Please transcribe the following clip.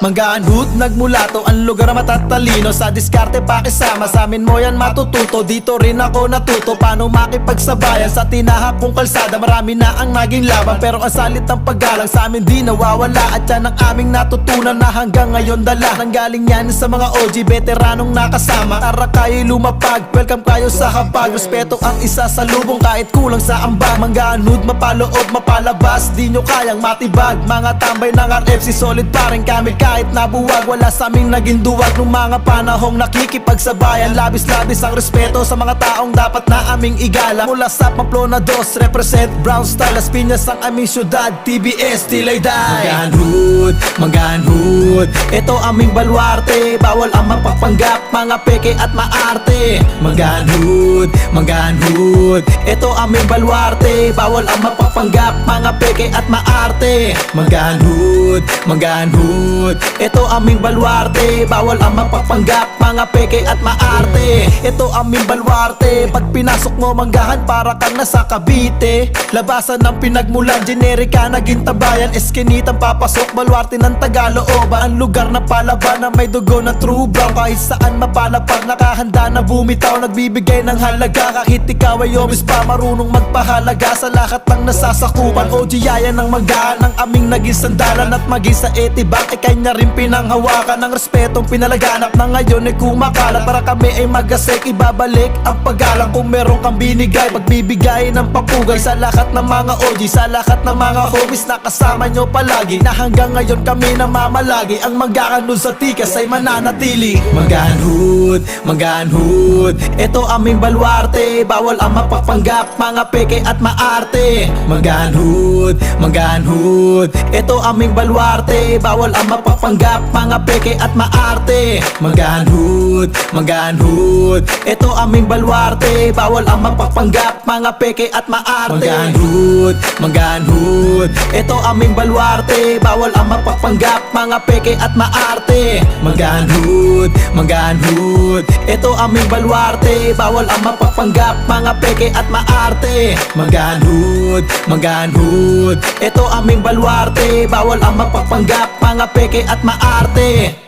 Manggaanhut, nagmulato, ang lugar na matatalino. Sa diskarte pakisama, sa amin mo yan matututo. Dito rin ako natuto, paano makipagsabayan. Sa tinahak kong kalsada, marami na ang naging laban. Pero ang salit ng paggalang sa amin di nawawala. At yan ang aming natutunan na hanggang ngayon dala. Nanggaling yan sa mga OG, veteranong nakasama. Tara kayo'y lumapag, welcome kayo sa hapag. Respeto ang isa sa lubong kahit kulang sa ambag. Manggaanhut, mapaloob, mapalabas, di nyo kayang matibag. Mga tambay ng RFC, solid pa rin kami kahit nabuwag. Wala sa aming naging duwag nung mga panahong nakikipagsabayan. Labis-labis ang respeto sa mga taong dapat na aming igala. Mula sa Pamplona 2, represent Brown Style, Las Piñas ang aming syudad, TBS till I die. Manggaanhut, Manggaanhut, ito aming baluarte. Bawal ang mapagpanggap, mga peke at maarte. Manggaanhut, Manggaanhut, ito aming baluarte. Bawal ang mapagpanggap, mga peke at maarte. Manggaanhut, Manggaanhut, ito aming baluarte. Bawal ang mapagpanggap, mga peke at maarte. Ito aming baluarte. Pag pinasok mo manggahan, para kang nasa Cavite. Labasan ng pinagmulan, generika naging tabayan. Eskinitang papasok, baluarte ng Tagalooban. Ang lugar na palaban na may dugo ng true brown. Kahit saan mapalapag, nakahanda na bumitaw. Nagbibigay ng halaga, kahit ikaw ay obis pa. Marunong magpahalaga sa lahat ng nasasakupan. OG yaya ng manggahan, ang aming naging sandalan. At maging sa etibak, kanya rin pinanghawakan. Ng respetong pinalaganap na ngayon ay kumakalat. Para kami ay magasek, ibabalik ang paggalang. Kung meron kang binigay, pagbibigay ng papugay. Sa lahat ng mga OG, sa lahat ng mga homies na kasama nyo palagi. Na hanggang ngayon kami namamalagi. Ang Manggaanhut sa tikas ay mananatili. Manggaanhut, Manggaanhut, ito aming baluarte. Bawal ang mapagpanggap, mga peke at maarte. Manggaanhut, Manggaanhut, ito aming baluarte. Bawal ang mapagpanggap, mga peke at maarte. Manggaanhut, Manggaanhut, ito aming baluarte. Bawal ang mapagpanggap, mga peke at maarte. Manggaanhut, Manggaanhut, ito aming baluarte. Bawal ang mapagpanggap, mga peke at maarte. Manggaanhut, Manggaanhut, ito aming baluarte. Bawal ang mapagpanggap, mga peke at maarte. Manggaanhut, Manggaanhut, ito aming baluarte. Bawal ang mapagpanggap, mga peke at maarte.